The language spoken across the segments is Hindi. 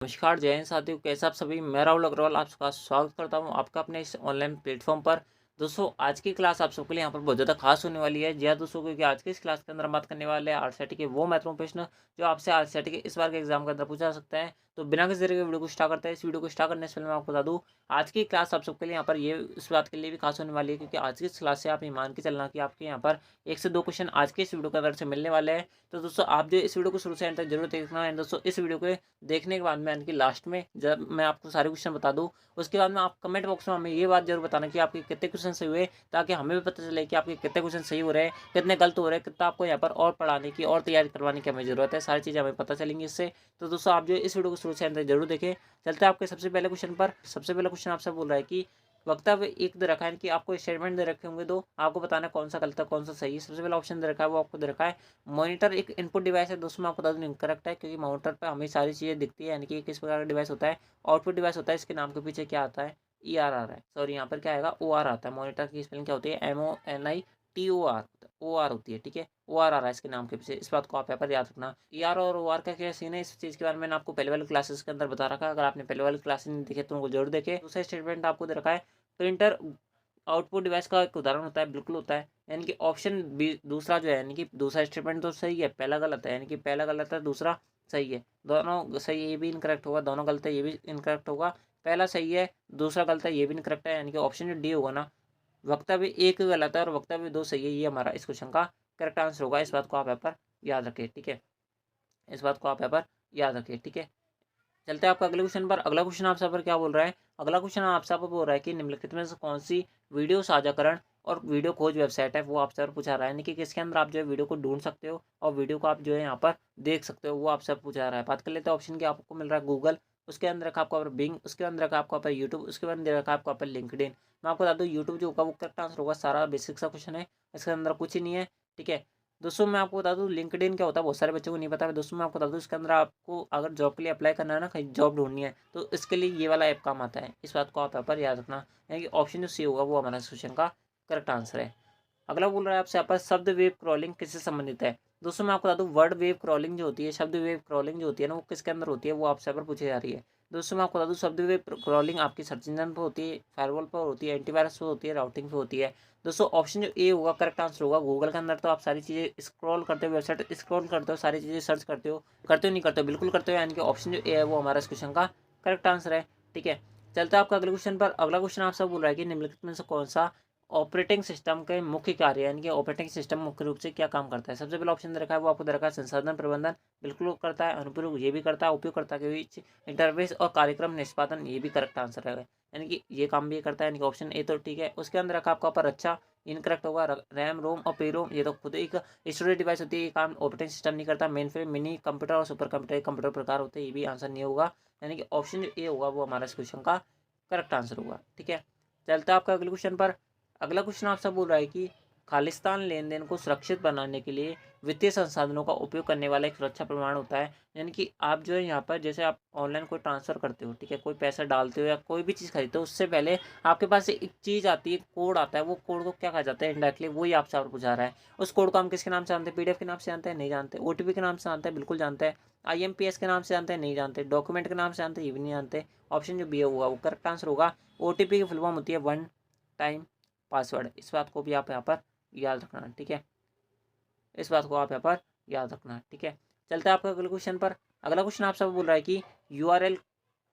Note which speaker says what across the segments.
Speaker 1: नमस्कार जय हिंद साथियों, कैसे आप सभी। मैं राहुल अग्रवाल आपका स्वागत करता हूं आपका अपने इस ऑनलाइन प्लेटफॉर्म पर। दोस्तों, आज की क्लास आप सबके लिए यहाँ पर बहुत ज़्यादा खास होने वाली है। जी हाँ दोस्तों, क्योंकि आज की इस क्लास के अंदर हम बात करने वाले हैं आरसीईटी के वो महत्वपूर्ण प्रश्न जो आपसे आरसीईटी के इस बार के एग्जाम के अंदर पूछा जा सकता है। तो बिना किसी तरह के वीडियो को स्टार्ट करते हैं। इस वीडियो को स्टार्ट करने से पहले मैं आपको बता दूं, आज की क्लास आप सबके लिए यहाँ पर ये इस बात के लिए भी खास होने वाली है, क्योंकि आज की इस क्लास से आप ये मान के चलना कि आपके यहाँ पर 1 से 2 क्वेश्चन आज के इस वीडियो के अंदर से मिलने वाले हैं। तो दोस्तों, आप जो इस वीडियो को शुरू से एंड तक जरूर देखना है। दोस्तों, इस वीडियो को देखने के बाद में यानी कि लास्ट में जब मैं आपको सारे क्वेश्चन बता दूं, उसके बाद में आप कमेंट बॉक्स में हमें ये बात जरूर बताना कि आपके कितने क्वेश्चन सही हुए, ताकि हमें भी पता चले कि आपके कितने क्वेश्चन सही हो रहे हैं, कितने गलत हो रहे हैं, कितना आपको यहाँ पर और पढ़ाने की और तैयारी करवाने की हमें जरूरत है। सारी चीज़ें हमें पता चलेंगी इससे। तो दोस्तों, आप जो इस वीडियो को शुरू से अंत तक जरूर देखें। चलते हैं आपके सबसे पहले क्वेश्चन पर। सबसे पहला क्वेश्चन आपसे बोल रहा है कि वक्तव्य एक दे रखा है कि आपको स्टेटमेंट दे रखे होंगे दो, आपको बताना है कौन सा गलत है कौन सा सही है। सबसे पहला ऑप्शन दे रखा है वो आपको दे रखा है मॉनिटर एक इनपुट डिवाइस है। दोस्तों, मैं आपको बता दूं इनकरेक्ट है, क्योंकि मॉनिटर पे हमें सारी चीज़ें दिखती है, यानी कि किस प्रकार का डिवाइस होता है। आउटपुट डिवाइस होता है, इसके नाम के पीछे क्या आता है, ई आर आर है। सॉरी, यहाँ पर क्या आएगा, ओ आर आता है। मॉनिटर की स्पेलिंग क्या होती है, MONITOR, ओ आर होती है। ठीक है, ओ आर आ रहा है इसके नाम के पीछे। इस बात को आप यहाँ पर याद रखना। ई आर और ओ आर का क्या सीन है, इस चीज़ के बारे में मैंने आपको पहले वाले क्लासेस के अंदर बता रखा है। अगर आपने पहले वाले क्लासेस नहीं देखे तो उनको जरूर देखे। दूसरा स्टेटमेंट आपको दे रखा है प्रिंटर आउटपुट डिवाइस का एक उदाहरण होता है, बिल्कुल होता है। यानी कि ऑप्शन बी दूसरा जो है, यानी कि दूसरा स्टेटमेंट तो सही है, पहला गलत है। यानी कि पहला गलत है, दूसरा सही है। दोनों सही है, ये भी इनकरेक्ट होगा। दोनों गलत है, ये भी इनकरेक्ट होगा। पहला सही है, दूसरा गलत है, ये भी इनकरेक्ट है। यानी कि ऑप्शन जो डी होगा ना, वक्तव्य एक गलत है और वक्तव्य दो सही है, ये हमारा इस क्वेश्चन का करेक्ट आंसर होगा। इस बात को आप यहाँ पर याद रखिए। ठीक है, इस बात को आप यहाँ पर याद रखिए। ठीक है, चलते हैं आपका अगले क्वेश्चन पर। अगला क्वेश्चन आपसे पर क्या बोल रहा है, अगला क्वेश्चन आपसे पर बोल रहा है कि निम्नलिखित में से कौन सी वीडियो साझाकरण और वीडियो खोज वेबसाइट है, वो आपसे पूछा रहा है। यानी कि किसके अंदर आप जो है वीडियो को ढूंढ सकते हो और वीडियो को आप जो है यहाँ पर देख सकते हो, वो आपसे पूछा रहा है। बात कर लेते हैं ऑप्शन की। आपको मिल रहा है गूगल, उसके अंदर रखा आपको बिंग, उसके अंदर रखा आपको यूट्यूब, उसके अंदर रखा आपको लिंक्डइन। मैं आपको बता दूँ यूट्यूब जो होगा वो करेक्ट आंसर होगा। सारा बेसिक सा क्वेश्चन है, इसके अंदर कुछ ही नहीं है। ठीक है दोस्तों, मैं आपको बता दूं लिंक्डइन क्या होता है, बहुत सारे बच्चों को नहीं पता है। दोस्तों, मैं आपको बता दूं इसके अंदर आपको अगर जॉब के लिए अप्लाई करना है ना, कहीं जॉब ढूंढनी है, तो इसके लिए ये वाला ऐप काम आता है। इस बात को आप यहाँ पर याद रखना। यानी कि ऑप्शन जो सी होगा वो हमारा क्वेश्चन का करेक्ट आंसर है। अगला बोल रहा है आपसे यहाँ पर शब्द वेव क्रॉलिंग किससे संबंधित है। दोस्तों, मैं आपको बता दूं वर्ड वेव क्रॉलिंग जो होती है, शब्द वेव क्रॉलिंग जो होती है ना, वो किसके अंदर होती है, वो आपसे यहाँ पर पूछी जा रही है। दोस्तों, मैं आपको बता दूं शब्द वेव क्रॉलिंग आपकी सर्च इंजन पर होती है, फायरवॉल पर होती है, एंटीवायरस पर होती है, राउटिंग पर होती है। दोस्तों, ऑप्शन जो ए होगा करेक्ट आंसर होगा। गूगल के अंदर तो आप सारी चीज़ें स्क्रॉल करते हो, वेबसाइट स्क्रॉल करते हो, सारी चीज़ें सर्च करते हो नहीं करते हो, बिल्कुल करते हो। यानी कि ऑप्शन जो ए है वो हमारा इस क्वेश्चन का करेक्ट आंसर है। ठीक है, चलते हैं आपका अगले क्वेश्चन पर। अगला क्वेश्चन आपसे बोल रहा है कि निम्नलिखित में से कौन सा ऑपरेटिंग सिस्टम के मुख्य कार्य, यानी कि ऑपरेटिंग सिस्टम मुख्य रूप से क्या काम करता है। सबसे पहला ऑप्शन दे रखा है वो आपको दे रखा है संसाधन प्रबंधन, बिल्कुल करता है। अनुप्रयोग ये भी करता है। उपयोगकर्ता के बीच इंटरफेस और कार्यक्रम निष्पादन, ये भी करेक्ट आंसर है। यानी कि ये काम भी करता है। यानी कि ऑप्शन ए तो ठीक है। उसके अंदर रखा आपका पर अच्छा, इनकरेक्ट होगा। रैम रोम और पेरोम, ये तो खुद एक स्टोरेज डिवाइस होती है, ये काम ऑपरेटिंग सिस्टम नहीं करता। मेन फ्रेम, मिनी कंप्यूटर और सुपर कंप्यूटर, कंप्यूटर प्रकार होते हैं, ये भी आंसर नहीं होगा। यानी कि ऑप्शन जो ए होगा वो हमारा इस क्वेश्चन का करेक्ट आंसर होगा। ठीक है, चलता है आपका अगले क्वेश्चन पर। अगला क्वेश्चन आपसे बोल रहा है कि खालिस्तान लेन देन को सुरक्षित बनाने के लिए वित्तीय संसाधनों का उपयोग करने वाला एक सुरक्षा प्रमाण होता है। यानी कि आप जो है यहाँ पर जैसे आप ऑनलाइन कोई ट्रांसफर करते हो, ठीक है, कोई पैसा डालते हो या कोई भी चीज़ खरीदते हो, उससे पहले आपके पास एक चीज़ आती है, कोड आता है। वो कोड को क्या कहा जाता है इंडायरेक्टली, वही आपसे और पूछा रहा है। उस कोड को हम किसके नाम से जानते हैं, पीडीएफ के नाम से जानते हैं, नहीं जानते। ओटीपी के नाम से जानते हैं, बिल्कुल जानते हैं। आईएमपीएस के नाम से जानते हैं, नहीं जानते। डॉक्यूमेंट के नाम से जानते हैं, ये भी नहीं जानते। ऑप्शन जो बी होगा वो करेक्ट आंसर होगा। ओटीपी की फुल फॉर्म होती है वन टाइम पासवर्ड। इस बात को भी आप यहाँ पर याद रखना। ठीक है, इस बात को आप यहाँ पर याद रखना। ठीक है, चलते हैं आपका अगले क्वेश्चन पर। अगला क्वेश्चन आपसे बोल रहा है कि यूआरएल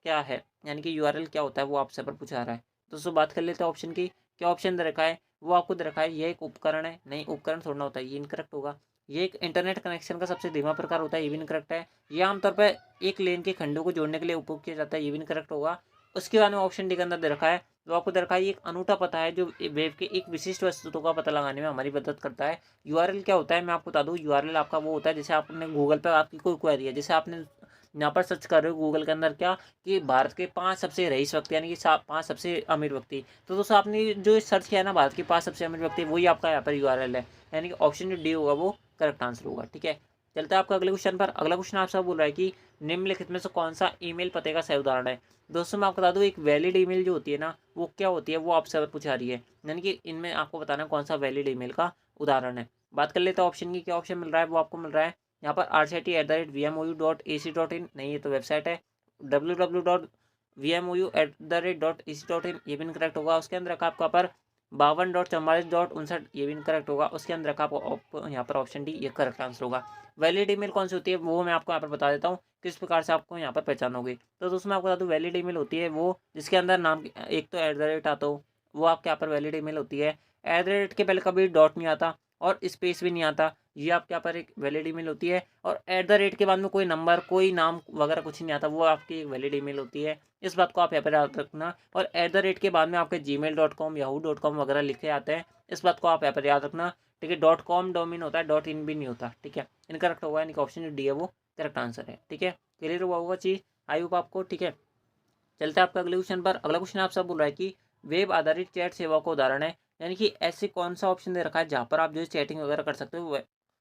Speaker 1: क्या है, यानी कि यूआरएल क्या होता है, वो आपसे पर पूछा रहा है। दोस्तों, बात कर लेते हैं ऑप्शन की। क्या ऑप्शन दे रखा है वो आपको दे रखा है ये एक उपकरण है, नहीं उपकरण थोड़ा ना होता है, ये इनकरेक्ट होगा। ये एक इंटरनेट कनेक्शन का सबसे धीमा प्रकार होता है, ये भी इनकरेक्ट है। ये आमतौर पर एक लेन के खंडों को जोड़ने के लिए उपयोग किया जाता है, ये भी इनकरेक्ट होगा। उसके बाद में ऑप्शन डी के अंदर दे रखा है तो आपको दे रखा है ये एक अनूठा पता है जो वेब के एक विशिष्ट वस्तु का पता लगाने में हमारी मदद करता है। यूआरएल क्या होता है, मैं आपको बता दूं। यूआरएल आपका वो होता है जैसे आपने गूगल पे आपकी कोई क्वेरी है, जैसे आपने यहाँ पर सर्च कर रहे हो गूगल के अंदर क्या कि भारत के 5 सबसे रईस व्यक्ति, यानी कि 5 सबसे अमीर व्यक्ति। तो दोस्तों, आपने जो सर्च किया है ना भारत के 5 सबसे अमीर व्यक्ति, वही आपका यहाँ पर यूआरएल है। यानी कि ऑप्शन जो डी होगा वो करेक्ट आंसर होगा। ठीक है, चलता है आपका अगले क्वेश्चन पर। अगला क्वेश्चन आपसे बोल रहा है कि निम्नलिखित में से कौन सा ईमेल पते का सही उदाहरण है। दोस्तों, मैं आपको बता दूं एक वैलिड ईमेल जो होती है ना, वो क्या होती है, वो आपसे पूछा रही है। यानी कि इनमें आपको बताना कौन सा वैलिड ईमेल का उदाहरण है। बात कर लेते हैं ऑप्शन की। क्या ऑप्शन मिल रहा है वो आपको मिल रहा है यहाँ पर RCT@vmou.ac.in, नहीं ये तो वेबसाइट है। www.vmou@ec.in ये भी इनकरेक्ट होगा। उसके अंदर रखा आपका पर 52.44.59 ये भी इनकरेक्ट होगा। उसके अंदर रखा आपको यहाँ पर ऑप्शन डी ये करेक्ट आंसर होगा। वैलिड ईमेल कौन सी होती है वो मैं आपको यहाँ पर बता देता हूँ, किस प्रकार से आपको यहाँ पर पहचानोगे। तो दोस्तों मैं आपको बता दूँ, वैलिड ईमेल होती है वो जिसके अंदर नाम एक तो @ आता हो, वो आपके यहाँ पर वैलिड ईमेल होती है। @ के पहले कभी डॉट नहीं आता और स्पेस भी नहीं आता, ये आपके यहाँ पर एक वैलिड ईमेल होती है। और @ के बाद में कोई नंबर कोई नाम वगैरह कुछ नहीं आता, वो आपकी एक वैलिड ईमेल होती है। इस बात को आप यहाँ पर याद रखना। और @ के बाद में आपके gmail.com yahoo.com वगैरह लिखे आते हैं, इस बात को आप यहाँ पर याद रखना। ठीक है, .com डोमेन होता है, .in भी नहीं होता। ठीक है, इनकरेक्ट होगा, यानी कि ऑप्शन जो डी है वो करेक्ट आंसर है। ठीक है, क्लियर हुआ होगा चीज़, आई होप आपको। ठीक है, चलते हैं आपका अगले क्वेश्चन पर। अगला क्वेश्चन आप सब बोल रहा है कि वेब आधारित चैट सेवा का उदाहरण है, यानी कि ऐसे कौन सा ऑप्शन दे रखा है जहाँ पर आप जो है चैटिंग वगैरह कर सकते हो,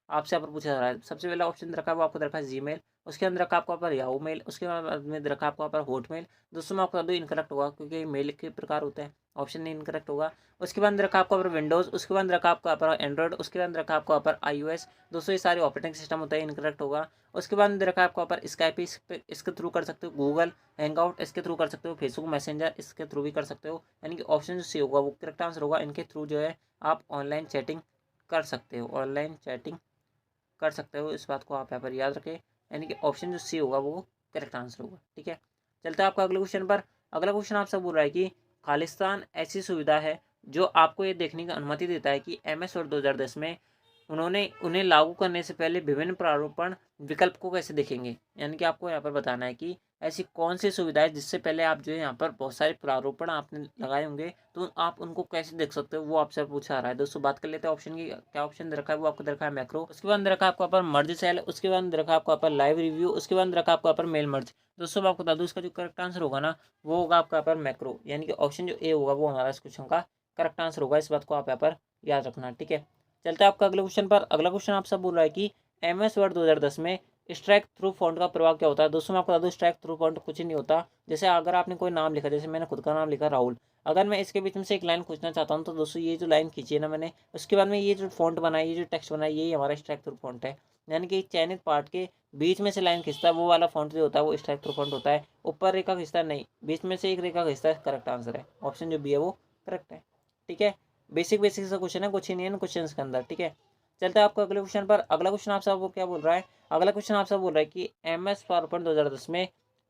Speaker 1: आपसे यहाँ पर पूछा जा रहा है। सबसे पहला ऑप्शन दे रखा है वो आपको दे रखा है जीमेल, उसके अंदर रखा आपको पर याहू मेल, उसके बाद में दे रखा आपको पर हॉटमेल। दोस्तों मैं आपको बता दूँ इनकरेक्ट होगा, क्योंकि मेल के प्रकार होते हैं, ऑप्शन नहीं इनकरेक्ट होगा। उसके बाद रखा आपको पर विंडोज़, उसके बाद रखा आपको पर एंड्रॉइड, उसके बाद रखा आपको पर iOS। दोस्तों ये सारे ऑपरेटिंग सिस्टम होता है, इनकरेक्ट होगा। उसके बाद रखा आपको पर स्काइप, इसके थ्रू कर सकते हो, गूगल हैंगआउट इसके थ्रू कर सकते हो, फेसबुक मैसेंजर इसके थ्रू भी कर सकते हो, यानी कि ऑप्शन जो सी होगा वो करेक्ट आंसर होगा। इनके थ्रू जो है आप ऑनलाइन चैटिंग कर सकते हो, ऑनलाइन चैटिंग कर सकते हो, इस बात को आप यहाँ पर याद रखें, यानी कि ऑप्शन जो सी होगा वो करेक्ट आंसर होगा। ठीक है, चलते हैं आपका अगले क्वेश्चन पर। अगला क्वेश्चन आपसे बोल रहा है कि खालिस्तान ऐसी सुविधा है जो आपको ये देखने की अनुमति देता है कि MS वर्ड 2010 में उन्हें लागू करने से पहले विभिन्न प्रारूपण विकल्प को कैसे देखेंगे, यानी कि आपको यहाँ पर बताना है कि ऐसी कौन सी सुविधा है जिससे पहले आप जो है यहाँ पर बहुत सारे प्रारूपण आपने लगाए होंगे, तो आप उनको कैसे देख सकते हो, वो आपसे पूछा रहा है। दोस्तों बात कर लेते हैं ऑप्शन की, क्या ऑप्शन दे रखा है वो आपको दे रखा है मैक्रो, उसके बाद दे रखा है आपको यहाँ पर मर्ज सेल, उसके बाद दे रखा है आपको यहाँ पर लाइव रिव्यू, उसके बाद दे रखा है आपको यहाँ पर मेल मर्ज। दोस्तों मैं आपको बता दूँ इसका जो करेक्ट आंसर होगा ना वो होगा आपका यहाँ पर मैक्रो, यानी कि ऑप्शन जो ए होगा वो हमारा इस क्वेश्चन का करेक्ट आंसर होगा, इस बात को आप यहाँ पर याद रखना। ठीक है, चलते हैं आपका अगले क्वेश्चन पर। अगला क्वेश्चन आप सब बोल रहा है कि MS वर्ड 2010 में स्ट्राइक थ्रू फॉन्ट का प्रभाव क्या होता है। दोस्तों मैं आपको बता दूं स्ट्राइक थ्रू फॉन्ट कुछ ही नहीं होता। जैसे अगर आपने कोई नाम लिखा, जैसे मैंने खुद का नाम लिखा राहुल, अगर मैं इसके बीच में से एक लाइन खींचना चाहता हूं तो दोस्तों ये जो लाइन खींची है ना मैंने, उसके बाद में ये जो फॉन्ट बना है, ये जो टेक्स्ट बना है, यही हमारा स्ट्राइक थ्रू फॉन्ट है। यानी कि चयनित पार्ट के बीच में से लाइन खींचता है वो वाला फॉन्ट जो होता है वो स्ट्राइक थ्रू फॉन्ट होता है। ऊपर रेखा खींचता है नहीं, बीच में से एक रेखा खींचता है, करेक्ट आंसर है। ऑप्शन जो बी है वो करेक्ट है। ठीक है, बेसिक बेसिक सा क्वेश्चन है, कुछ ही नहीं है क्वेश्चन के अंदर। ठीक है, चलते हैं आपको अगले क्वेश्चन पर। अगला क्वेश्चन आप सब क्या बोल रहा है, अगला क्वेश्चन आप सब बोल रहा है कि MS पावरपॉइंट 2010 में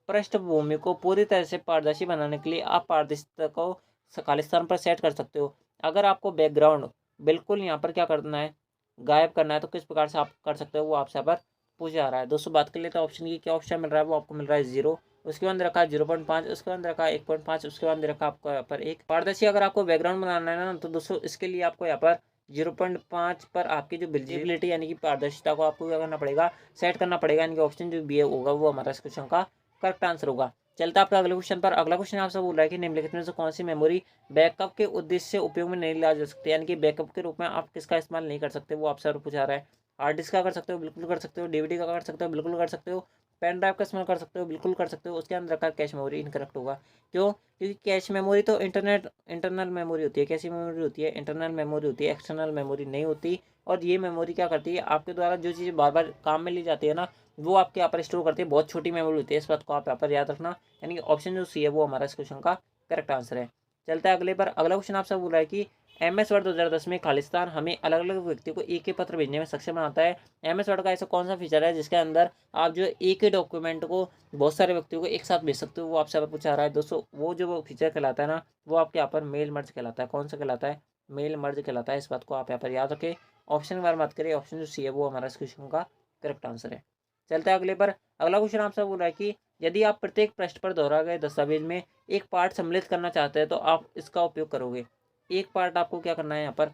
Speaker 1: पृष्ठभूमि को पूरी तरह से पारदर्शी बनाने के लिए आप पारदर्शिता को खालिस्तान पर सेट कर सकते हो। अगर आपको बैकग्राउंड बिल्कुल यहाँ पर क्या करना है, गायब करना है, तो किस प्रकार से आप कर सकते हो वो आपसे यहाँ पर पूछा जा रहा है। दोस्तों बात कर लेते हैं ऑप्शन की, क्या ऑप्शन मिल रहा है वो आपको मिल रहा है 0, उसके बाद रखा है 0.5, उसके बाद रखा है 1.5, उसके बाद रखा आपको यहाँ पर एक पारदर्शी। अगर आपको बैकग्राउंड बनाना है ना तो दोस्तों इसके लिए आपको यहाँ पर 0.5 पर आपकी जो विजिबिलिटी यानी कि पारदर्शिता को आपको क्या करना पड़ेगा, सेट करना पड़ेगा, यानी कि ऑप्शन जो बी होगा वो हमारा इस क्वेश्चन का करेक्ट आंसर होगा। चलता आपका अगले क्वेश्चन पर। अगला क्वेश्चन आपसे बोल रहा है कि निम्नलिखित में से कौन सी मेमोरी बैकअप के उद्देश्य से उपयोग में नहीं ला जा सकती, यानी कि बैकअप के रूप में आप किसका इस्तेमाल नहीं कर सकते, वो आपसे पूछा रहा है। हार्ड डिस्क का कर सकते हो, बिल्कुल कर सकते हो। DVD का कर सकते हो, बिल्कुल कर सकते हो। पेन ड्राइव का इस्तेमाल कर सकते हो, बिल्कुल कर सकते हो। उसके अंदर रखा कैश मेमोरी, इनकरेक्ट होगा। क्यों, क्योंकि कैश मेमोरी तो इंटरनल मेमोरी होती है। कैसी मेमोरी होती है, इंटरनल मेमोरी होती है, एक्सटर्नल मेमोरी नहीं होती। और ये मेमोरी क्या करती है, आपके द्वारा जो चीज़ बार बार काम में ली जाती है ना वो आपके यहाँ पर स्टोर करती है, बहुत छोटी मेमोरी होती है, इस बात को आप यहाँ पर याद रखना। यानी कि ऑप्शन जो सी है वो हमारा इस क्वेश्चन का करेक्ट आंसर है। चलता है अगले पर। अगला क्वेश्चन आपसे बोल रहा है कि MS वर्ड 2010 में खालिस्तान हमें अलग अलग व्यक्ति को एक ही पत्र भेजने में सक्षम बनाता है। MS वर्ड का ऐसा कौन सा फीचर है जिसके अंदर आप जो एक ही डॉक्यूमेंट को बहुत सारे व्यक्तियों को एक साथ भेज सकते हो, वो आपसे पूछा रहा है। दोस्तों वो जो फीचर कहलाता है ना वो आपके यहाँ पर मेल मर्ज कहलाता है। कौन सा कहलाता है, मेल मर्ज कहलाता है, इस बात को आप यहाँ पर याद रखें। ऑप्शन की बार बात करें, ऑप्शन जो सी है वो हमारा इस क्वेश्चन का करेक्ट आंसर है। चलता है अगले पर। अगला क्वेश्चन आपसे बोल रहा है कि यदि आप प्रत्येक पृष्ठ पर दोहराए गए दस्तावेज में एक पार्ट सम्मिलित करना चाहते हैं तो आप इसका उपयोग करोगे। एक पार्ट आपको क्या करना है, यहाँ पर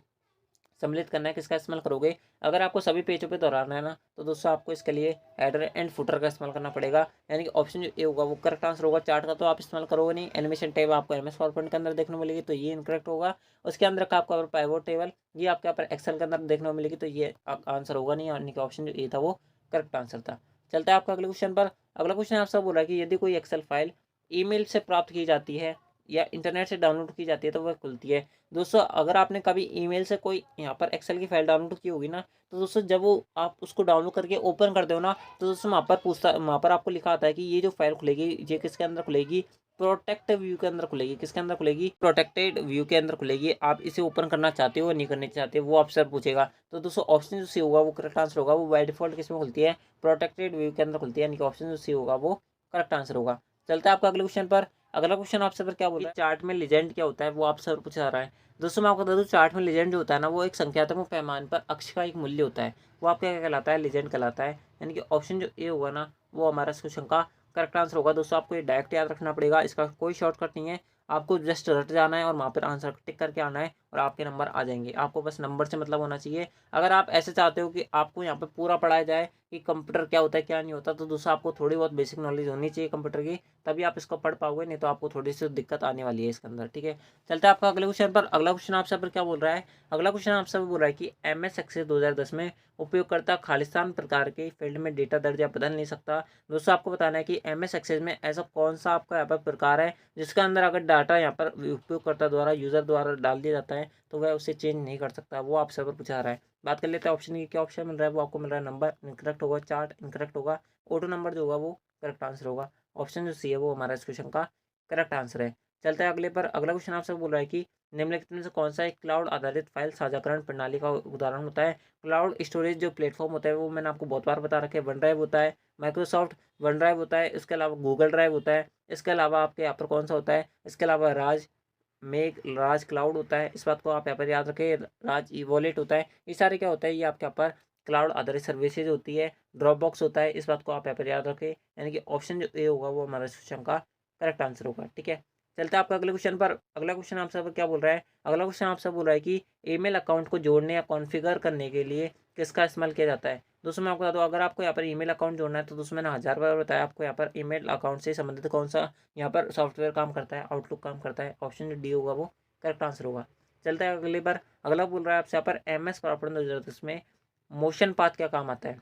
Speaker 1: सम्मिलित करना है, किसका इस्तेमाल करोगे। अगर आपको सभी पेजों पे दोहराना है ना तो दोस्तों आपको इसके लिए हेडर एंड फुटर का इस्तेमाल करना पड़ेगा, यानी कि ऑप्शन जो ए होगा वो करेक्ट आंसर होगा। चार्ट का तो आप इस्तेमाल करोगे नहीं, एनिमेशन टैब आपको MS पावरपॉइंट के अंदर देखने को मिलेगी तो ये इनकरेक्ट होगा। उसके अंदर का आपका पाइवोट टेबल ये आपके यहाँ पर एक्सेल के अंदर देखने को मिलेगी तो ये आंसर होगा नहीं, यानी कि ऑप्शन जो ए था वो करेक्ट आंसर था। चलता है आपका अगले क्वेश्चन पर। अगला क्वेश्चन आपसे बोल रहा है कि यदि कोई एक्सेल फाइल ईमेल से प्राप्त की जाती है या इंटरनेट से डाउनलोड की जाती है तो वह खुलती है। दोस्तों अगर आपने कभी ईमेल से कोई यहाँ पर एक्सेल की फाइल डाउनलोड की होगी ना, तो दोस्तों जब वो आप उसको डाउनलोड करके ओपन करते हो ना, तो दोस्तों वहाँ पर आपको लिखा आता है कि ये जो फाइल खुलेगी ये किसके अंदर खुलेगी, प्रोटेक्ट व्यू के अंदर खुलेगी। किसके अंदर खुलेगी, प्रोटेक्टेड व्यू के अंदर खुलेगी। आप इसे ओपन करना चाहते हो नहीं करना चाहते हो वो आपसे पूछेगा। तो दोस्तों ऑप्शन जो सी होगा वो करेक्ट आंसर होगा, वो बाय डिफॉल्ट किसमें खुलती है, प्रोटेक्टेड व्यू के अंदर खुलती है, यानी कि ऑप्शन जो सी होगा वो करेक्ट आंसर होगा। चलते हैं आपका अगले क्वेश्चन पर। अगला क्वेश्चन आपसे पर क्या बोल रहा है, चार्ट में लेजेंड क्या होता है वो आपसे पूछा जा रहा है। दोस्तों मैं आपको बता दूं, चार्ट में लेजेंड जो होता है ना, वो एक संख्यात्मक पैमाने पर अक्ष का एक मूल्य होता है। वो आपका क्या कहलाता है, लेजेंड कहलाता है। यानी कि ऑप्शन जो ए होगा ना, वो हमारा इस क्वेश्चन का करेक्ट आंसर होगा। दोस्तों आपको ये डायरेक्ट याद रखना पड़ेगा, इसका कोई शॉर्टकट नहीं है। आपको जस्ट रट जाना है और वहाँ पर आंसर टिक करके आना है और आपके नंबर आ जाएंगे। आपको बस नंबर से मतलब होना चाहिए। अगर आप ऐसे चाहते हो कि आपको यहाँ पर पूरा पढ़ाया जाए कि कंप्यूटर क्या होता है क्या नहीं होता, तो दोस्तों आपको थोड़ी बहुत बेसिक नॉलेज होनी चाहिए कंप्यूटर की, तभी आप इसको पढ़ पाओगे, नहीं तो आपको थोड़ी सी दिक्कत आने वाली है इसके अंदर। ठीक है, चलते हैं आपका अगले क्वेश्चन पर। अगला क्वेश्चन आपसे पर क्या बोल रहा है, अगला क्वेश्चन आपसे बोल रहा है कि एम एस एक्सेस 2010 में उपयोगकर्ता खालिस्तान प्रकार के फील्ड में डेटा दर्ज या बदल नहीं सकता। दोस्तों आपको बताना है कि एम एस एक्सेस में ऐसा कौन सा आपका यहाँ पर प्रकार है जिसके अंदर अगर डाटा यहाँ पर उपयोगकर्ता द्वारा यूजर द्वारा डाल दिया जाता है तो वह उसे चेंज नहीं कर सकता, वो आपसे पर पूछा रहा है। बात कर लेते हैं ऑप्शन की, क्या ऑप्शन मिल रहा है, वो आपको मिल रहा है नंबर इनकरेक्ट होगा, चार्ट इनकरेक्ट होगा, ऑटो नंबर जो होगा वो करेक्ट आंसर होगा। ऑप्शन जो सी है वो हमारा इस क्वेश्चन का करेक्ट आंसर है। चलता है अगले पर। अगला क्वेश्चन आपसे बोल रहा है कि निम्नलिखित में से कौन सा एक क्लाउड आधारित फाइल साझाकरण प्रणाली का उदाहरण होता है। क्लाउड स्टोरेज जो प्लेटफॉर्म होता है वो मैंने आपको बहुत बार बता रखा है, वन ड्राइव होता है, माइक्रोसॉफ्ट वन ड्राइव होता है, इसके अलावा गूगल ड्राइव होता है, इसके अलावा आपके यहाँ पर कौन सा होता है, इसके अलावा राज क्लाउड होता है। इस बात को आप यहाँ पर याद रखें, राज ई वॉलेट होता है। ये सारे क्या होता है, ये आपके यहाँ पर क्लाउड आधारित सर्विसेज होती है। ड्रॉप बॉक्स होता है, इस बात को आप यहाँ पर याद रखें। यानी कि ऑप्शन जो ए होगा वो हमारा क्वेश्चन का करेक्ट आंसर होगा। ठीक है, चलते हैं आपका अगले क्वेश्चन पर। अगला क्वेश्चन आपसे क्या बोल रहा है, अगला क्वेश्चन आपसे बोल रहा है कि ईमेल अकाउंट को जोड़ने या कॉन्फ़िगर करने के लिए किसका इस्तेमाल किया जाता है। दोस्तों मैं आपको बता दूं, अगर आपको यहाँ पर ईमेल अकाउंट जोड़ना है तो दोस्तों मैंने 1000 बार बताया आपको, यहाँ पर ईमेल अकाउंट से संबंधित कौन सा यहाँ पर सॉफ्टवेयर काम करता है, आउटलुक काम करता है। ऑप्शन जो डी होगा वो करेक्ट आंसर होगा। चलता है अगली बार। अगला बोल रहा है आपसे यहाँ पर एम एस पावर 2010 में मोशन पाथ क्या काम आता है।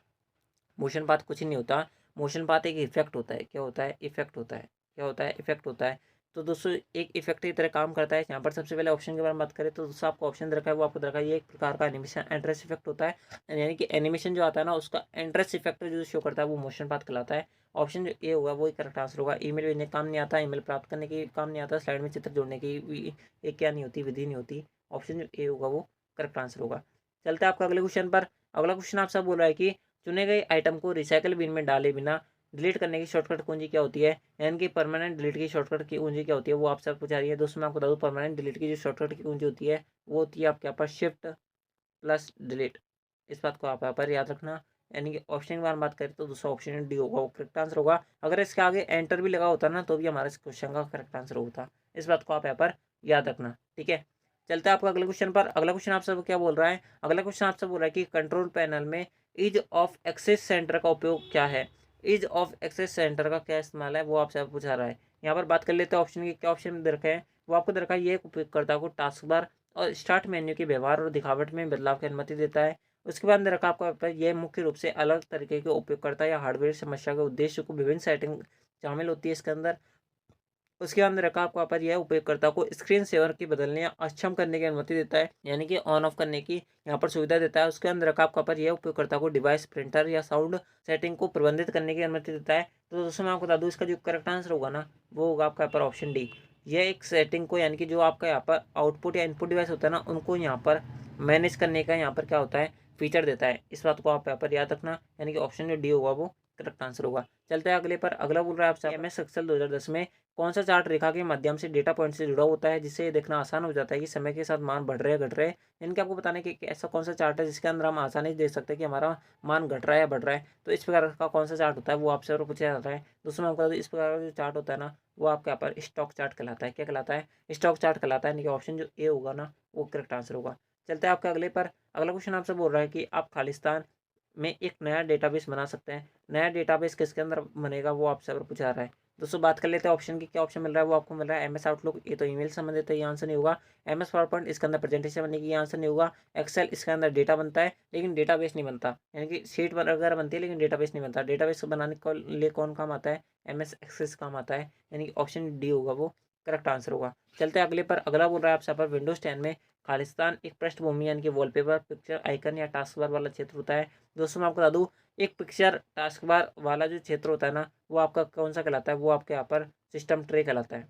Speaker 1: मोशन पाथ कुछ नहीं होता, मोशन पाथ एक इफेक्ट होता है। क्या होता है, इफेक्ट होता है। क्या होता है, इफेक्ट होता है। तो दोस्तों एक इफेक्ट की तरह काम करता है। यहाँ पर सबसे पहले ऑप्शन के बारे में बात करें तो दोस्तों आपको ऑप्शन दे रखा है, वो आपको दे रखा है ये एक प्रकार का एनिमेशन एंट्रेस इफेक्ट होता है। यानी कि एनिमेशन जो आता है ना, उसका एंट्रेस इफेक्ट जो शो करता है वो मोशन पाथ कहलाता है। ऑप्शन जो ए होगा वही करेक्ट आंसर होगा। ईमेल भेजने का काम नहीं आता, ईमेल प्राप्त करने की काम नहीं आता, स्लाइड में चित्र जोड़ने की एक क्या नहीं होती, विधि नहीं होती। ऑप्शन जो ए होगा वो करेक्ट आंसर होगा। चलते हैं आपका अगले क्वेश्चन पर। अगला क्वेश्चन आपसे बोल रहा है कि चुने गए आइटम को रिसाइकल बिन में डाले बिना डिलीट करने की शॉर्टकट कुंजी क्या होती है। यानी कि परमानेंट डिलीट की शॉर्टकट की कुंजी क्या होती है, वो आपसे पूछा रही है। दोस्तों मैं आपको बता दूं, परमानेंट डिलीट की जो शॉर्टकट की कुंजी होती है वो होती है आपके यहाँ पर शिफ्ट प्लस डिलीट। इस बात को आप यहाँ पर याद रखना। यानी कि ऑप्शन की बार बात करें तो दूसरा ऑप्शन डी होगा वो करेक्ट आंसर होगा। अगर इसके आगे एंटर भी लगा होता ना तो भी हमारे इस क्वेश्चन का करेक्ट आंसर होता। इस बात को आप यहाँ पर याद रखना। ठीक है, चलते हैं आपका अगले क्वेश्चन पर। अगला क्वेश्चन आपसे क्या बोल रहा है, अगला क्वेश्चन आपसे बोल रहा है कि कंट्रोल पैनल में ईज ऑफ एक्सेस सेंटर का उपयोग क्या है। ईज ऑफ एक्सेस सेंटर का क्या इस्तेमाल है वो आपसे पूछा रहा है। यहाँ पर बात कर लेते हैं ऑप्शन की, क्या ऑप्शन दे रखा है, वो आपको दे रखा है ये एक उपयोगकर्ता को टास्क बार और स्टार्ट मेन्यू के व्यवहार और दिखावट में बदलाव की अनुमति देता है। उसके बाद रखा आपको यह मुख्य रूप से अलग तरीके के उपयोगकर्ता या हार्डवेयर समस्या के उद्देश्य को विभिन्न सेटिंग शामिल होती है इसके अंदर। उसके अंदर रखा आपको पर यह उपयोगकर्ता को स्क्रीन सेवर की बदलने या अक्षम करने की अनुमति देता है, यानी कि ऑन ऑफ करने की यहाँ पर सुविधा देता है। उसके अंदर रखा आपका पर यह उपयोगकर्ता को डिवाइस प्रिंटर या साउंड सेटिंग को प्रबंधित करने की अनुमति देता है। तो दोस्तों मैं आपको बता दूँ, इसका जो करेक्ट आंसर होगा ना वो होगा आपका यहाँ पर ऑप्शन डी। यह एक सेटिंग को, यानी कि जो आपका यहाँ पर आउटपुट या इनपुट डिवाइस होता है ना, उनको यहाँ पर मैनेज करने का यहाँ पर क्या होता है, फीचर देता है। इस बात को आप यहाँ पर याद रखना, यानी कि ऑप्शन जो डी होगा वो करेक्ट आंसर होगा। चलते हैं अगले पर। अगला बोल रहा है आपसे एम एस एक्सेल 2010 में कौन सा चार्ट रेखा के माध्यम से डेटा पॉइंट से जुड़ा होता है, जिससे ये देखना आसान हो जाता है कि समय के साथ मान बढ़ रहे हैं घट रहे हैं। इनके आपको बताने कि ऐसा कौन सा चार्ट है जिसके अंदर हम आसानी से देख सकते हैं कि हमारा मान घट रहा है या बढ़ रहा है। तो इस प्रकार का कौन सा चार्ट होता है वो आपसे और पूछा जाता है। दोस्तों मैं आपको बता दूं, इस प्रकार का जो चार्ट होता है ना वो आपके यहाँ पर स्टॉक चार्ट कहलाता है। क्या कहलाता है, स्टॉक चार्ट कहलाता है। यानी कि ऑप्शन जो ए होगा ना वो करेक्ट आंसर होगा। चलते हैं आपके अगले पर। अगला क्वेश्चन आपसे बोल रहा है कि आप खालिस्तान में एक नया डेटाबेस बना सकते हैं। नया डेटाबेस किसके अंदर बनेगा वो आपसे अगर पूछा रहा है। दोस्तों बात कर लेते हैं ऑप्शन की, क्या ऑप्शन मिल रहा है, वो आपको मिल रहा है एम एस आउटलुक, ये तो ईमेल से संबंधित है, ये आंसर नहीं होगा। एम एस पावर पॉइंट, इसके अंदर प्रेजेंटेशन बनेगी, ये आंसर नहीं होगा। एक्सेल, इसके अंदर डेटा बनता है लेकिन डेटाबेस नहीं बनता, यानी कि शीट वगैरह बनती है लेकिन डेटाबेस नहीं बनता। डेटाबेस बनाने के लिए कौन काम आता है, एम एस एक्सेस काम आता है। यानी कि ऑप्शन डी होगा वो करेक्ट आंसर होगा। चलते हैं अगले पर। अगला बोल रहा है आपसे यहाँ पर विंडोज 10 में खालिस्तान एक पृष्ठभूमि यानी कि वॉलपेपर, पिक्चर, आइकन या टास्क बार वाला क्षेत्र होता है। दोस्तों मैं आपको बता दूं, एक पिक्चर टास्क बार वाला जो क्षेत्र होता है ना, वो आपका कौन सा कहलाता है, वो आपके यहाँ पर सिस्टम ट्रे कहलाता है।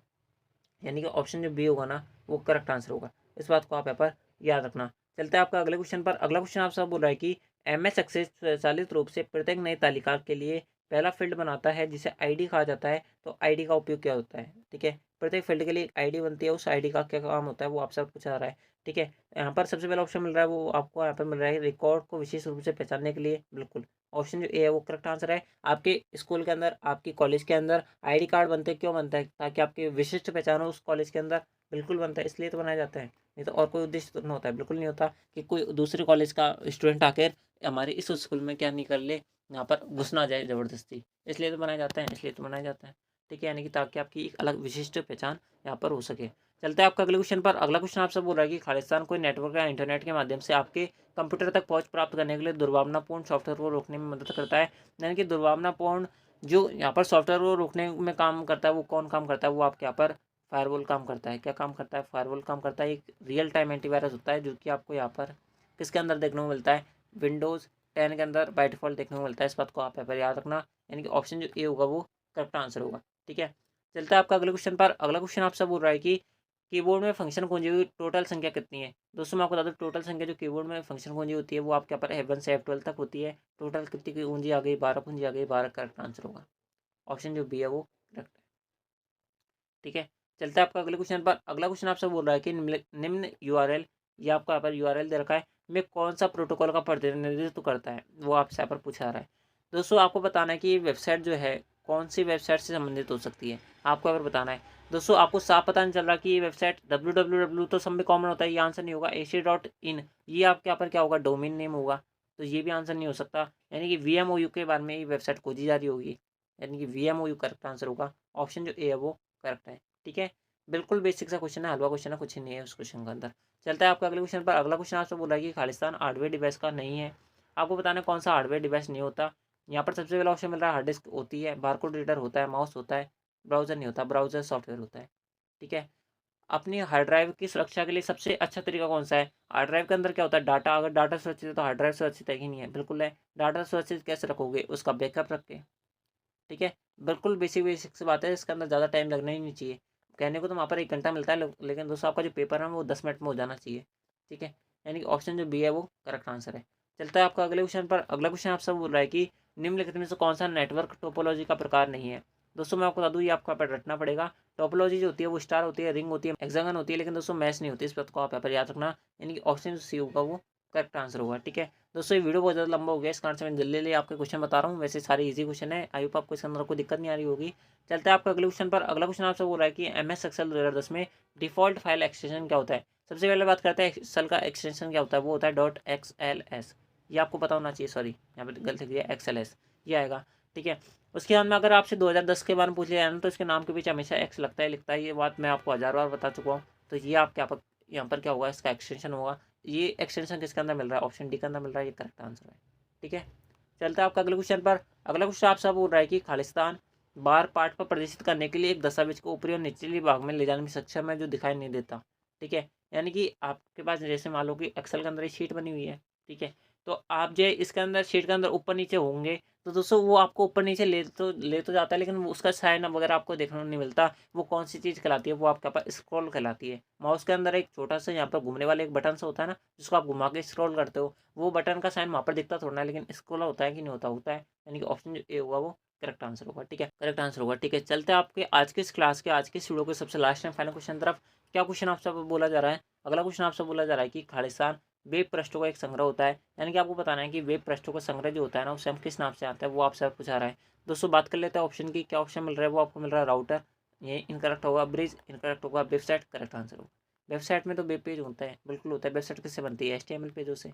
Speaker 1: यानी कि ऑप्शन जो बी होगा ना, वो करेक्ट आंसर होगा। इस बात को आप यहाँ पर याद रखना। चलते हैं आपका अगले क्वेश्चन पर। अगला क्वेश्चन आपसे बोल रहा है कि एमएस एक्सेस स्वचालित रूप से प्रत्येक नई तालिका के लिए पहला फील्ड बनाता है जिसे आईडी कहा जाता है। तो आईडी का उपयोग क्या होता है? ठीक है, प्रत्येक फील्ड के लिए एक आईडी बनती है, उस आईडी का क्या काम होता है वो आपसे पूछा रहा है। ठीक है, यहाँ पर सबसे पहला ऑप्शन मिल रहा है, वो आपको यहाँ पर मिल रहा है रिकॉर्ड को विशेष रूप से पहचानने के लिए। बिल्कुल, ऑप्शन जो ए है वो करेक्ट आंसर है। आपके स्कूल के अंदर, आपकी कॉलेज के अंदर आईडी कार्ड बनते हैं, क्यों बनता है? ताकि आपकी विशिष्ट पहचान हो उस कॉलेज के अंदर। बिल्कुल बनता है, इसलिए तो बनाया जाता है, नहीं तो और कोई उद्देश्य तो नहीं होता है। बिल्कुल नहीं होता कि कोई दूसरे कॉलेज का स्टूडेंट आकर हमारे इस स्कूल में क्या नहीं कर ले, यहाँ पर घुस ना जाए ज़बरदस्ती। इसलिए तो बनाया जाता है, इसलिए तो बनाया जाता है। ठीक है, यानी कि ताकि आपकी एक अलग विशिष्ट पहचान यहाँ पर हो सके। चलते हैं आपका अगले क्वेश्चन पर। अगला क्वेश्चन आपसे बोल रहा है कि खालिस्तान कोई नेटवर्क या इंटरनेट के माध्यम से आपके कंप्यूटर तक पहुंच प्राप्त करने के लिए दुर्भावनापूर्ण सॉफ्टवेयर को रोकने में मदद करता है। यानी कि दुर्भावनापूर्ण जो यहाँ पर सॉफ्टवेयर को रोकने में काम करता है, वो कौन काम करता है? वो आपके यहाँ पर फायरवॉल काम करता है। क्या काम करता है? फायरवॉल काम करता है। एक रियल टाइम एंटीवायरस होता है जो कि आपको यहाँ पर किसके अंदर देखने को मिलता है? विंडोज़ 10 के अंदर बाय डिफ़ॉल्ट देखने को मिलता है। इस बात को आप यहाँ पर याद रखना। यानी कि ऑप्शन जो ए होगा वो करेक्ट आंसर होगा। ठीक है, चलता है आपका अगले क्वेश्चन पर। अगला क्वेश्चन आपसे बोल रहा है कि कीबोर्ड में फंक्शन कुंजी की टोटल संख्या कितनी है? दोस्तों मैं आपको बता दूं, टोटल संख्या जो कीबोर्ड में फंक्शन कुंजी होती है वो आपके यहाँ पर F1 से F12 तक होती है। टोटल कितनी की कुंजी आ गई? 12 कुंजी आ गई। 12 करेक्ट आंसर होगा। ऑप्शन जो बी है वो करेक्ट है। ठीक है, चलते हैं आपका अगले क्वेश्चन पर। अगला क्वेश्चन आपसे बोल रहा है कि निम्न यूआरएल, ये आपका यहाँ पर यूआरएल दे रखा है, में कौन सा प्रोटोकॉल का प्रतिनिधित्व करता है? वो आपसे यहाँ पर पूछा रहा है। दोस्तों आपको बताना है कि ये वेबसाइट जो है कौन सी वेबसाइट से संबंधित हो सकती है, आपको यहाँ पर बताना है। दोस्तों आपको साफ पता नहीं चल रहा कि ये वेबसाइट www तो सब में कॉमन होता है, ये आंसर नहीं होगा। ac.in ये आपके यहाँ पर क्या होगा? डोमेन नेम होगा, तो ये भी आंसर नहीं हो सकता। यानी कि VMOU के बारे में ये वेबसाइट खोजी जा रही होगी, यानी कि VMOU करेक्ट आंसर होगा। ऑप्शन जो ए है वो करेक्ट है। ठीक है, बिल्कुल बेसिक सा क्वेश्चन है, हलवा क्वेश्चन है, कुछ नहीं है उस क्वेश्चन के अंदर। चलता है आपका अगले क्वेश्चन पर। अगला क्वेश्चन आपसे बोल रहा है कि खालिस्तान हार्डवेयर डिवाइस का नहीं है। आपको बताना है कौन सा हार्डवेयर डिवाइस नहीं होता। यहाँ पर सबसे पहला ऑप्शन मिल रहा है हार्ड डिस्क होती है, बारकोड रीडर होता है, माउस होता है, ब्राउजर नहीं होता, ब्राउजर सॉफ्टवेयर होता है। ठीक है, अपनी हार्ड ड्राइव की सुरक्षा के लिए सबसे अच्छा तरीका कौन सा है? हार्ड ड्राइव के अंदर क्या होता है? डाटा। अगर डाटा सुरक्षित है तो हार्ड ड्राइव सुरक्षित है कि नहीं है? बिल्कुल है। डाटा सुरक्षित कैसे रखोगे? उसका बैकअप रख के। ठीक है, बिल्कुल बेसिक बेसिक सी बात है, इसके अंदर ज़्यादा टाइम लगना ही नहीं चाहिए। कहने को तो वहाँ पर 1 घंटा मिलता है, लेकिन दोस्तों आपका जो पेपर है वो 10 मिनट में हो जाना चाहिए। ठीक है, यानी कि ऑप्शन जो बी है वो करेक्ट आंसर है। चलता है आपका अगले क्वेश्चन पर। अगला क्वेश्चन आपसे बोल रहा है कि निम्नलिखित में से कौन सा नेटवर्क टोपोलॉजी का प्रकार नहीं है? दोस्तों मैं आपको बता दूँ, ये आपको यहाँ पर रटना पड़ेगा। टोपोलॉजी जो होती है वो स्टार होती है, रिंग होती है, हेक्सागन होती है, लेकिन दोस्तों मैश नहीं होती। इस बात को आप यहाँ पर याद रखना। यानी कि ऑप्शन सी होगा वो करेक्ट आंसर होगा। ठीक है दोस्तों, ये वीडियो बहुत ज़्यादा लंबा हो गया, इस कारण से मैं जल्दी जल्दी आपके क्वेश्चन बता रहा हूँ। वैसे सारे इजी क्वेश्चन है, आई होप आपको इसके अंदर कोई दिक्कत नहीं आ रही होगी। चलते हैं आपका अगले क्वेश्चन पर। अगला क्वेश्चन आपसे बोल रहा है कि MS एक्सेल 2010 में डिफ़ॉल्ट फाइल एक्सटेंशन क्या होता है? सबसे पहले बात करते हैं एक्सेल का एक्सटेंशन क्या होता है। वो होता है .xls। ये आपको पता होना चाहिए, सॉरी यहाँ पर गलती लिखी है, XLS ये आएगा। ठीक है, उसके बाद में अगर आपसे 2010 के बारे में पूछ लिया जाए ना, तो इसके नाम के पीछे हमेशा एक्स लगता है, लिखता है। ये बात मैं आपको 1000 बार बता चुका हूँ। तो ये आपके यहाँ पर क्या होगा? इसका एक्सटेंशन होगा। ये एक्सटेंशन किसके अंदर मिल रहा है? ऑप्शन डी के अंदर मिल रहा है, ये करेक्ट आंसर है। ठीक है, चलता है आपका अगले क्वेश्चन पर। अगला क्वेश्चन आपसे बोल रहा है कि खालिस्तान बार पार्ट पर प्रदर्शित करने के लिए एक दस्तावेज को ऊपरी और निचली भाग में ले जाने में सक्षम है जो दिखाई नहीं देता। ठीक है, यानी कि आपके पास जैसे मान लो कि एक्सेल के अंदर एक शीट बनी हुई है। ठीक है, तो आप जो इसके अंदर शीट के अंदर ऊपर नीचे होंगे, तो दोस्तों वो आपको ऊपर नीचे ले तो जाता है, लेकिन उसका साइन वगैरह आपको देखने को नहीं मिलता। वो कौन सी चीज़ कहलाती है? वो आपके पास स्क्रॉल कहलाती है। माउस के अंदर एक छोटा सा यहाँ पर घूमने वाला एक बटन सा होता है ना, जिसको आप घुमा के स्क्रॉल करते हो, वो बटन का साइन वहाँ पर दिखता थोड़ा ना, लेकिन स्क्रॉल होता है कि नहीं होता? होता है। यानी कि ऑप्शन जो ए होगा वो करेक्ट आंसर होगा। ठीक है, करेक्ट आंसर होगा। ठीक है, चलते हैं आपके आज के इस क्लास के, आज के इस वीडियो के सबसे लास्ट एंड फाइनल क्वेश्चन तरफ। क्या क्वेश्चन आपसे बोला जा रहा है? अगला क्वेश्चन आपसे बोला जा रहा है कि खालिस्तान वेब पृष्ठों का एक संग्रह होता है। यानी कि आपको बताना है कि वेब पृष्ठों का संग्रह जो होता है ना, उसे हम किस नाम से आता है, वो आपसे पूछा रहा है। दोस्तों बात कर लेते हैं ऑप्शन की। क्या ऑप्शन मिल रहा है? वो आपको मिल रहा है राउटर, ये इनकरेक्ट होगा। ब्रिज इनकरेक्ट होगा। वेबसाइट करेक्ट आंसर होगा। वेबसाइट में तो वेब पेज होता है, बिल्कुल होता है। वेबसाइट किससे बनती है? HTML पेजों से।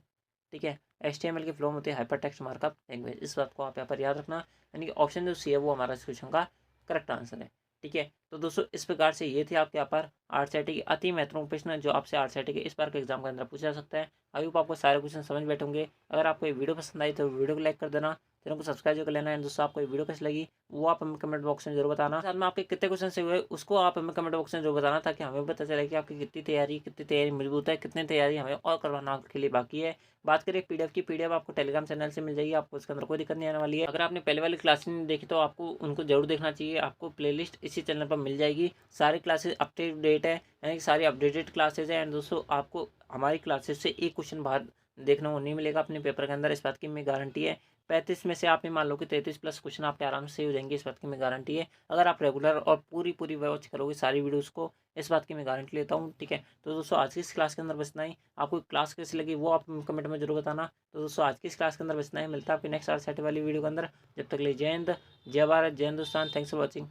Speaker 1: ठीक है, HTML की फ्लो होती है हाइपर टेक्स्ट मार्कअप लैंग्वेज। इस बात को आप यहाँ पर याद रखना। यानी कि ऑप्शन जो सी है वो हमारा इस क्वेश्चन का करेक्ट आंसर है। ठीक है, तो दोस्तों इस प्रकार से ये थे आपके यहाँ पर RCET के अति महत्वपूर्ण प्रश्न जो आपसे RCET के इस बार के एग्जाम के अंदर पूछा जा सकता है। आई होप आपको सारे क्वेश्चन समझ बैठे होंगे। अगर आपको ये वीडियो पसंद आई तो वीडियो को लाइक कर देना। चैनल को सब्सक्राइब कर लेना है। दोस्तों आपको ये वीडियो कैसी लगी वो आप हमें कमेंट बॉक्स में जरूर बताना। साथ में आपके कितने क्वेश्चन से हुए उसको आप हमें कमेंट बॉक्स में जरूर बताना, ताकि हमें पता चले कि आपकी कितनी तैयारी मजबूत है, कितनी तैयारी हमें और करवाना के लिए बाकी है। बात करें पीडीएफ की, पीडीएफ आपको टेलीग्राम चैनल से मिल जाएगी, आपको इसके अंदर कोई दिक्कत नहीं आने वाली है। अगर आपने पहले वाली क्लासेस नहीं देखी तो आपको उनको जरूर देखना चाहिए। आपको प्लेलिस्ट इसी चैनल पर मिल जाएगी, सारी क्लासेस अप टू डेट है, यानी कि सारी अपडेटेड क्लासेज है। एंड दोस्तों आपको हमारी क्लासेस से एक क्वेश्चन बाहर देखने को नहीं मिलेगा अपने पेपर के अंदर, इस बात की मैं गारंटी है। 35 में से आप ये मान लो कि 33 प्लस क्वेश्चन आपके आराम से हो जाएंगे, इस बात की मैं गारंटी है। अगर आप रेगुलर और पूरी वॉच करोगे सारी वीडियोस को, इस बात की मैं गारंटी लेता हूँ। ठीक है, तो दोस्तों आज की इस क्लास के अंदर बस इतना ही। आपको क्लास कैसी लगी वो आप कमेंट में जरूर बताना। तो दोस्तों आज की इस क्लास के अंदर बस इतना ही, मिलता है आपकी नेक्स्ट आर वाली वीडियो के अंदर। जब तक के लिए जय हिंद, जय भारत, जय Hindustan. Thanks for watching,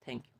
Speaker 1: thank you.